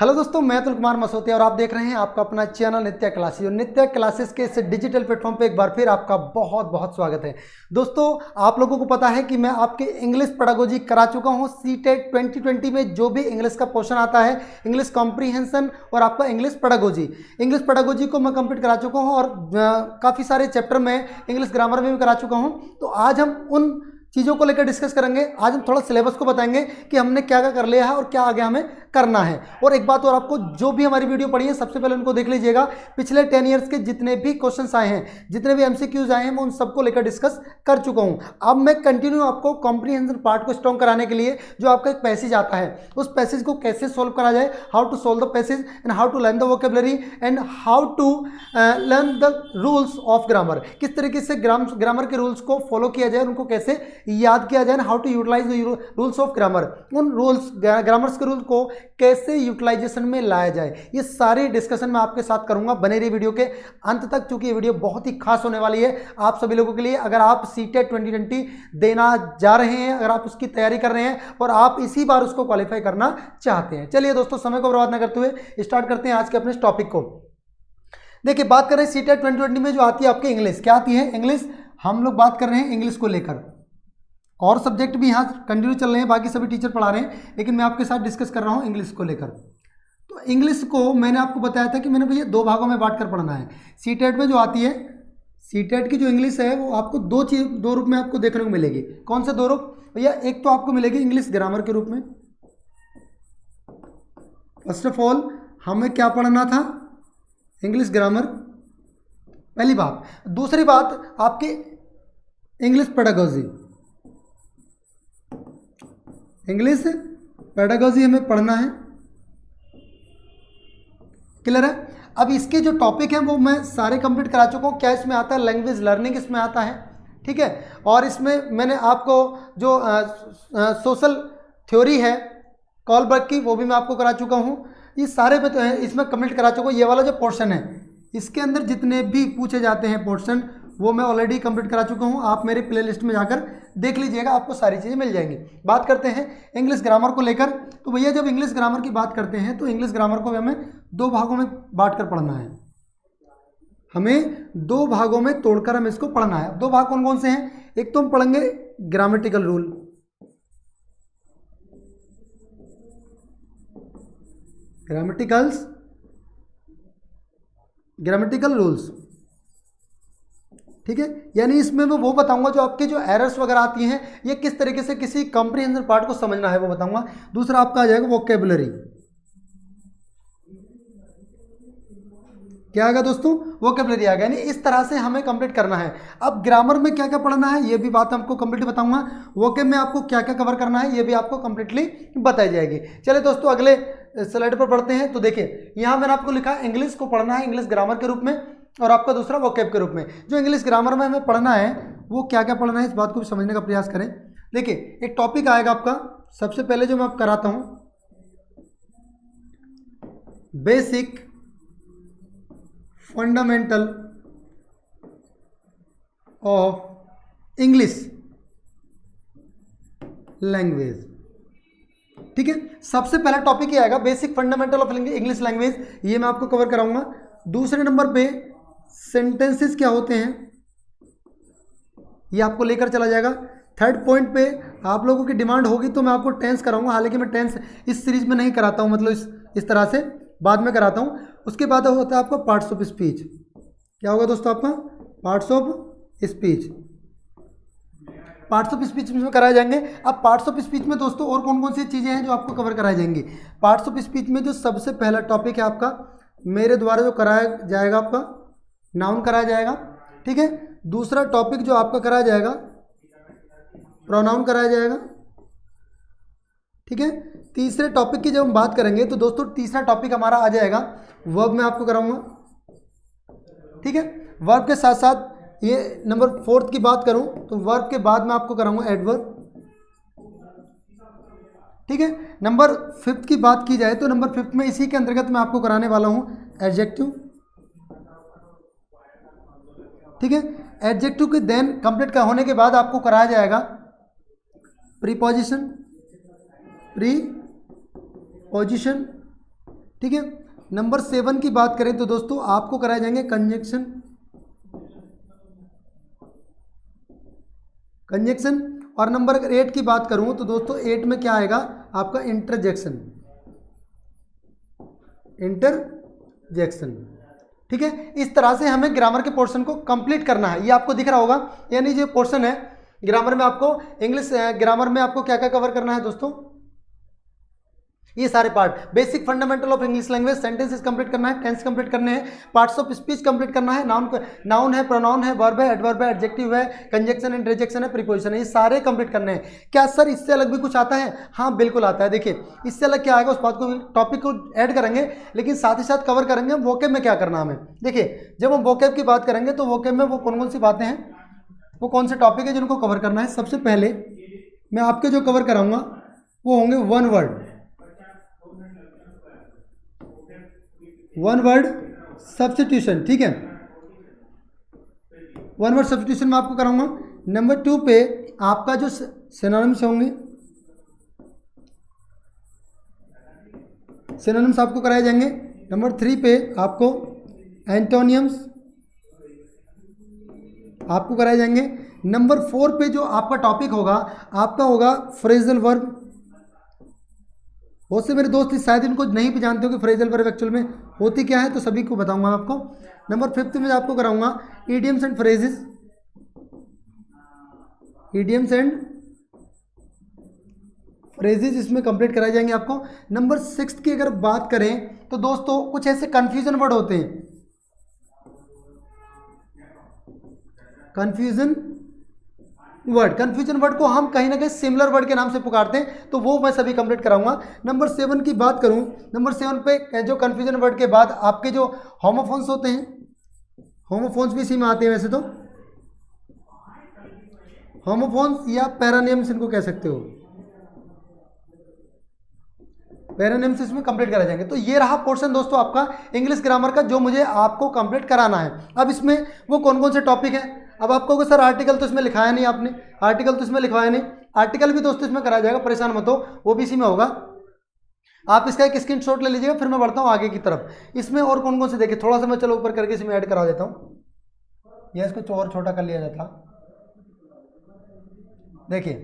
Hello दोस्तों, मैं अतुल कुमार मसोतिया और आप देख रहे हैं आपका अपना चैनल नित्या क्लासेस। और नित्या क्लासेस के इस डिजिटल प्लेटफॉर्म पे एक बार फिर आपका बहुत बहुत स्वागत है। दोस्तों, आप लोगों को पता है कि मैं आपके इंग्लिश पेडागोजी करा चुका हूं। सीटेट 2020 में जो भी इंग्लिश का पोर्शन आता है, इंग्लिश कॉम्प्रीहेंशन और आपका इंग्लिश पेडागोजी को मैं कंप्लीट करा चुका हूँ। और काफ़ी सारे चैप्टर में इंग्लिश ग्रामर में भी करा चुका हूँ। तो आज हम उन चीज़ों को लेकर डिस्कस करेंगे। आज हम थोड़ा सिलेबस को बताएंगे कि हमने क्या क्या कर लिया है और क्या आगे हमें करना है। और एक बात और, आपको जो भी हमारी वीडियो पढ़ी है सबसे पहले उनको देख लीजिएगा। पिछले 10 ईयर्स के जितने भी क्वेश्चंस आए हैं, जितने भी एमसीक्यूज आए हैं, मैं उन सबको लेकर डिस्कस कर चुका हूं। अब मैं कंटिन्यू आपको कॉम्प्रीहेंशन पार्ट को स्ट्रॉन्ग कराने के लिए जो आपका एक पैसेज आता है, उस पैसेज को कैसे सोल्व करा जाए, how to solve the passage and how to learn the vocabulary and how to learn the rules of grammar. किस तरीके से ग्रामर के रूल्स को फॉलो किया जाए, उनको कैसे याद किया जाए, how to utilise the rules of grammar, उन रूल्स ग्रामर्स के रूल को कैसे यूटिलाइजेशन में लाया जाए। ये सारी डिस्कशन मैं आपके साथ करूंगा। बने रही वीडियो के अंत तक, क्योंकि ये वीडियो बहुत ही खास होने वाली है आप सभी लोगों के लिए। अगर आप सीटेट 2020 देना जा रहे हैं, अगर आप उसकी तैयारी कर रहे हैं और आप इसी बार उसको क्वालिफाई करना चाहते हैं, चलिए दोस्तों समय को बर्बाद न करते हुए स्टार्ट करते हैं आज के अपने टॉपिक को। देखिए, बात कर रहे हैं सीटेट 2020 में जो आती है आपकी इंग्लिश। क्या आती है? इंग्लिश। हम लोग बात कर रहे हैं इंग्लिश को लेकर, और सब्जेक्ट भी यहाँ कंटिन्यू चल रहे हैं, बाकी सभी टीचर पढ़ा रहे हैं, लेकिन मैं आपके साथ डिस्कस कर रहा हूँ इंग्लिश को लेकर। तो इंग्लिश को मैंने आपको बताया था कि मैंने भैया 2 भागों में बांट कर पढ़ना है। सीटेट में जो आती है, सीटेट की जो इंग्लिश है वो आपको दो रूप में आपको देखने को मिलेगी। कौन से 2 रूप भैया? एक तो आपको मिलेगी इंग्लिश ग्रामर के रूप में। फर्स्ट ऑफ ऑल हमें क्या पढ़ना था? इंग्लिश ग्रामर, पहली बात। दूसरी बात आपकी इंग्लिश पेडागोजी। इंग्लिश पेडागोजी हमें पढ़ना है। क्लियर है? अब इसके जो टॉपिक हैं वो मैं सारे कंप्लीट करा चुका हूँ। क्या इसमें आता है? लैंग्वेज लर्निंग इसमें आता है, ठीक है। और इसमें मैंने आपको जो सोशल थ्योरी है कॉलबर्ग की, वो भी मैं आपको करा चुका हूँ। ये सारे इसमें कंप्लीट करा चुका हूँ। ये वाला जो पोर्शन है, इसके अंदर जितने भी पूछे जाते हैं पोर्शन, वो मैं ऑलरेडी कंप्लीट करा चुका हूँ। आप मेरे प्लेलिस्ट में जाकर देख लीजिएगा, आपको सारी चीज़ें मिल जाएंगी। बात करते हैं इंग्लिश ग्रामर को लेकर। तो भैया जब इंग्लिश ग्रामर की बात करते हैं तो इंग्लिश ग्रामर को हमें 2 भागों में बांट कर पढ़ना है। हमें 2 भागों में तोड़कर हमें इसको पढ़ना है। 2 भाग कौन कौन से हैं? एक तो हम पढ़ेंगे ग्रामेटिकल रूल, ग्रामेटिकल रूल्स, ठीक है। यानी इसमें मैं वो बताऊंगा जो आपके जो एरर्स वगैरह आती हैं, ये किस तरीके से किसी कॉम्प्रिहेंशन पार्ट को समझना है वो बताऊंगा। दूसरा आपका आ जाएगा वोकेबलरी। क्या आएगा दोस्तों? वोकेबलरी आएगा। यानी इस तरह से हमें कंप्लीट करना है। अब ग्रामर में क्या क्या पढ़ना है ये भी बात आपको कंप्लीट बताऊंगा। वोकेब में आपको क्या क्या कवर करना है ये भी आपको कंप्लीटली बताई जाएगी। चलिए दोस्तों, अगले स्लाइड पर पढ़ते हैं। तो देखिए, यहाँ मैंने आपको लिखा है इंग्लिश को पढ़ना है इंग्लिश ग्रामर के रूप में, और आपका दूसरा वोकेब के रूप में। जो इंग्लिश ग्रामर में हमें पढ़ना है वो क्या क्या पढ़ना है, इस बात को भी समझने का प्रयास करें। देखिए, एक टॉपिक आएगा आपका, सबसे पहले जो मैं आप कराता हूँ, basic fundamental of English language, ठीक है। सबसे पहला टॉपिक ही आएगा basic fundamental of English language, ये मैं आपको कवर कराऊंगा। दूसरे नंबर पे सेंटेंसेस क्या होते हैं ये आपको लेकर चला जाएगा। थर्ड पॉइंट पे आप लोगों की डिमांड होगी तो मैं आपको टेंस कराऊंगा। हालांकि मैं टेंस इस सीरीज में नहीं कराता हूं, मतलब इस तरह से बाद में कराता हूं। उसके बाद होता है आपका पार्ट्स ऑफ स्पीच। क्या होगा दोस्तों आपका? Parts of speech. Parts of speech में कराए जाएंगे। अब पार्ट्स ऑफ स्पीच में दोस्तों और कौन कौन सी चीज़ें हैं जो आपको कवर कराई जाएंगी? पार्ट्स ऑफ स्पीच में जो सबसे पहला टॉपिक है आपका, मेरे द्वारा जो कराया जाएगा आपका नाउन कराया जाएगा, ठीक है। दूसरा टॉपिक जो आपका कराया जाएगा प्रोनाउन कराया जाएगा, ठीक है। तीसरे टॉपिक की जब हम बात करेंगे तो दोस्तों तीसरा टॉपिक हमारा आ जाएगा वर्ब में आपको कराऊंगा, ठीक है। वर्ब के साथ साथ ये नंबर 4 की बात करूं तो वर्ब के बाद मैं आपको कराऊंगा एडवर्ब, ठीक है। नंबर 5 की बात की जाए तो नंबर 5 में इसी के अंतर्गत मैं आपको कराने वाला हूं एडजेक्टिव, ठीक है। एडजेक्टिव के देन कंप्लीट का होने के बाद आपको कराया जाएगा प्रीपोजिशन ठीक है। नंबर 7 की बात करें तो दोस्तों आपको कराए जाएंगे कंजक्शन। और नंबर अगर 8 की बात करूं तो दोस्तों 8 में क्या आएगा आपका इंटरजेक्शन। ठीक है। इस तरह से हमें ग्रामर के पोर्शन को कंप्लीट करना है। ये आपको दिख रहा होगा, यानी जो पोर्शन है ग्रामर में, आपको इंग्लिश ग्रामर में आपको क्या क्या कवर करना है दोस्तों, ये सारे part. Basic fundamental of English language, sentences complete करना है, टेंस कंप्लीट करने हैं, पार्ट्स ऑफ स्पीच कंप्लीट करना है, नाउन है, प्रोनाउन है, वर्ब है, एडवर्ब है, एडजेक्टिव है, कंजक्शन एंड रिजेक्शन है, प्रीपोजिशन है, ये सारे कंप्लीट करने हैं। क्या सर इससे अलग भी कुछ आता है? हाँ बिल्कुल आता है। देखिए इससे अलग क्या आएगा, उस बात को टॉपिक को ऐड करेंगे, लेकिन साथ ही साथ कवर करेंगे वोकेब में क्या करना हमें। देखिए जब हम वोकेब की बात करेंगे तो वोकेब में वो कौन कौन सी बातें हैं, वो कौन से टॉपिक है जिनको कवर करना है। सबसे पहले मैं आपके जो कवर कराऊंगा वो होंगे वन वर्ड सब्स्टिट्यूशन। ठीक है, वन वर्ड सब्स्टिट्यूशन में आपको कराऊंगा। नंबर 2 पे आपका जो सिनोनिम्स होंगे, सिनोनिम्स आपको कराए जाएंगे। नंबर 3 पे आपको एंटोनियम्स आपको कराए जाएंगे। नंबर 4 पे जो आपका टॉपिक होगा आपका होगा फ्रेजल वर्ब। बहुत से मेरे दोस्त शायद इनको नहीं भी जानते हो कि फ्रेजल वर्ब एक्चुअल में होती क्या है, तो सभी को बताऊंगा आपको। नंबर 5 में आपको कराऊंगा इडियम्स एंड फ्रेजेस, इसमें कंप्लीट कराए जाएंगे आपको। नंबर 6 की अगर बात करें तो दोस्तों कुछ ऐसे कंफ्यूजन वर्ड होते हैं, कंफ्यूजन वर्ड को हम कहीं ना कहीं सिमिलर वर्ड के नाम से पुकारते हैं, तो वो मैं सभी कंप्लीट कराऊंगा। नंबर 7 की बात करूं, नंबर 7 पे जो कंफ्यूजन वर्ड के बाद आपके जो होमोफोन्स होते हैं, होमोफोन्स भी इसी में आते हैं वैसे तो, होमोफोन्स या पैरानिम्स इनको कह सकते हो, पैरानिम्स इसमें कंप्लीट कराए जाएंगे। तो ये रहा पोर्शन दोस्तों आपका इंग्लिश ग्रामर का, जो मुझे आपको कंप्लीट कराना है। अब इसमें वो कौन कौन से टॉपिक हैं। अब आपको सर आर्टिकल तो इसमें लिखाया नहीं आपने, आर्टिकल तो इसमें लिखवाया नहीं, आर्टिकल भी दोस्तों इसमें कराया जाएगा, परेशान मत हो, वो भी इसी में होगा। आप इसका एक स्क्रीनशॉट ले लीजिएगा, फिर मैं बढ़ता हूँ आगे की तरफ। इसमें और कौन कौन से देखिए, थोड़ा सा मैं चलो ऊपर करके इसमें ऐड करा देता हूँ, या इसको और छोटा कर लिया जाता। देखिए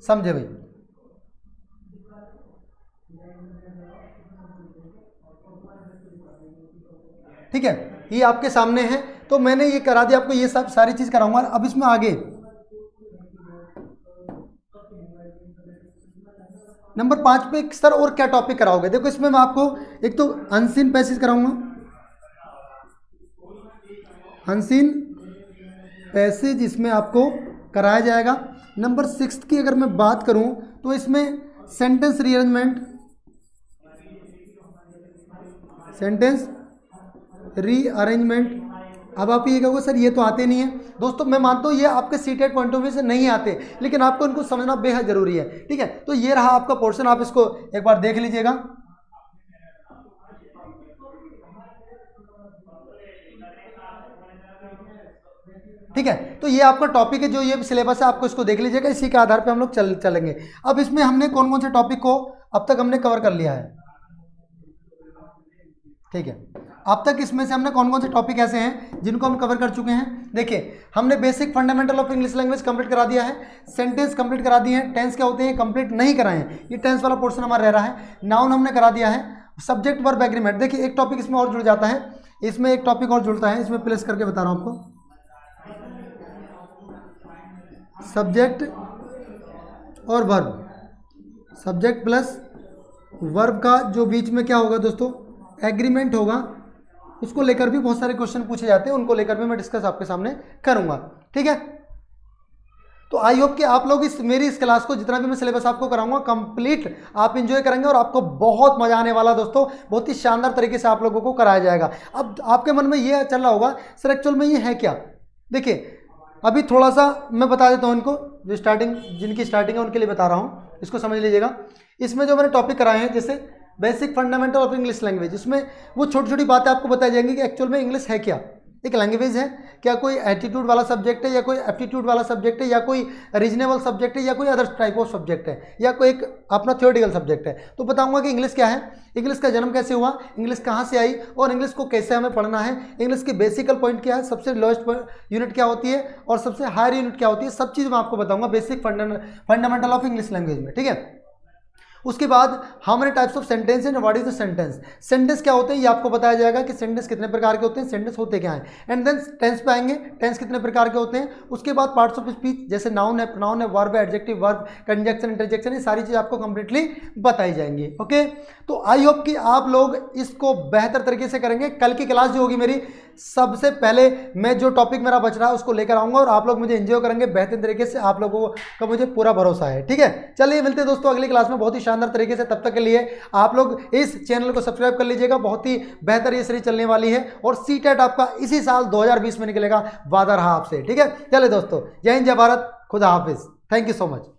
समझे भाई, ठीक है, ये आपके सामने है। तो मैंने ये करा दिया आपको, ये सब सारी चीज कराऊंगा। अब इसमें आगे नंबर 5 पे सर और क्या टॉपिक कराओगे। देखो इसमें मैं आपको एक तो अनसीन पैसेज कराऊंगा, अनसीन पैसेज इसमें आपको कराया जाएगा। नंबर 6 की अगर मैं बात करूं तो इसमें सेंटेंस रीअरेंजमेंट, अब आप ये कहोगे सर ये तो आते नहीं है। दोस्तों मैं मानता हूँ ये आपके सीटेड पॉइंट ऑफ व्यू से नहीं आते, लेकिन आपको इनको समझना बेहद जरूरी है। ठीक है, तो ये रहा आपका पोर्शन, आप इसको एक बार देख लीजिएगा। ठीक है, तो ये आपका टॉपिक है, जो ये सिलेबस है आपको इसको देख लीजिएगा, इसी के आधार पे हम लोग चलेंगे। अब इसमें हमने कौन कौन से टॉपिक को अब तक हमने कवर कर लिया है। ठीक है, अब तक इसमें से हमने कौन कौन से टॉपिक ऐसे हैं जिनको हम कवर कर चुके हैं। देखिए हमने basic fundamental of English language complete करा दिया है, सेंटेंस कंप्लीट करा दिए हैं, टेंस क्या होते हैं कंप्लीट नहीं कराए हैं, ये टेंस वाला पोर्शन हमारा रह रहा है। नाउन हमने करा दिया है, सब्जेक्ट वर्ब एग्रीमेंट। देखिए एक टॉपिक इसमें और जुड़ जाता है, इसमें एक टॉपिक और जुड़ता है, इसमें प्लेस करके बता रहा हूँ आपको। सब्जेक्ट और वर्ब, सब्जेक्ट प्लस वर्ब का जो बीच में क्या होगा दोस्तों, एग्रीमेंट होगा, उसको लेकर भी बहुत सारे क्वेश्चन पूछे जाते हैं, उनको लेकर भी मैं डिस्कस आपके सामने करूंगा। ठीक है, तो आई होप कि आप लोग इस क्लास को, जितना भी मैं सिलेबस आपको कराऊंगा, कंप्लीट आप इंजॉय करेंगे और आपको बहुत मजा आने वाला दोस्तों, बहुत ही शानदार तरीके से आप लोगों को कराया जाएगा। अब आपके मन में ये चल रहा होगा सर एक्चुअल में ये है क्या। देखिए अभी थोड़ा सा मैं बता देता हूँ इनको, जो जिनकी स्टार्टिंग है उनके लिए बता रहा हूँ, इसको समझ लीजिएगा। इसमें जो मैंने टॉपिक कराए हैं जैसे basic fundamental of English language, इसमें वो छोटी छोटी बातें आपको बताई जाएंगी कि एक्चुअल में इंग्लिश है क्या। एक लैंग्वेज है, क्या कोई एटीट्यूड वाला सब्जेक्ट है, या कोई एप्टीट्यूड वाला सब्जेक्ट है, या कोई रीजनेबल सब्जेक्ट है, या कोई अदर टाइप ऑफ सब्जेक्ट है, या कोई एक अपना थ्योरेटिकल सब्जेक्ट है। तो बताऊंगा कि इंग्लिश क्या है, इंग्लिश का जन्म कैसे हुआ, इंग्लिश कहाँ से आई, और इंग्लिश को कैसे हमें पढ़ना है, इंग्लिश के बेसिकल पॉइंट क्या है, सबसे लोएस्ट यूनिट क्या होती है और सबसे हायर यूनिट क्या होती है, सब चीज़ मैं आपको बताऊंगा basic fundamental of English language में, ठीक है। उसके बाद how many types of sentence and what is the sentence, sentence क्या होते हैं ये आपको बताया जाएगा कि सेंटेंस कितने प्रकार के होते हैं, सेंटेंस होते क्या हैं, एंड देन टेंस पे आएंगे, टेंस कितने प्रकार के होते हैं। उसके बाद पार्ट्स ऑफ स्पीच जैसे नाउन है, प्रोनाउन है, वर्ब है, एडजेक्टिव, वर्ब, कंजंक्शन, इंटरजेक्शन, ये सारी चीज़ आपको कंप्लीटली बताई जाएंगी। ओके, तो आई होप कि आप लोग इसको बेहतर तरीके से करेंगे। कल की क्लास जो होगी मेरी, सबसे पहले मैं जो टॉपिक मेरा बच रहा है उसको लेकर आऊंगा और आप लोग मुझे एंजॉय करेंगे बेहतरीन तरीके से, आप लोगों का मुझे पूरा भरोसा है, ठीक है। चलिए मिलते हैं दोस्तों अगली क्लास में बहुत ही शानदार तरीके से। तब तक के लिए आप लोग इस चैनल को सब्सक्राइब कर लीजिएगा, बहुत ही बेहतर ये सीरीज चलने वाली है और सीटेट आपका इसी साल 2020 में निकलेगा, वादा रहा आपसे, ठीक है। चलिए दोस्तों, जय हिंद, जय भारत, खुदा हाफिज, थैंक यू सो मच।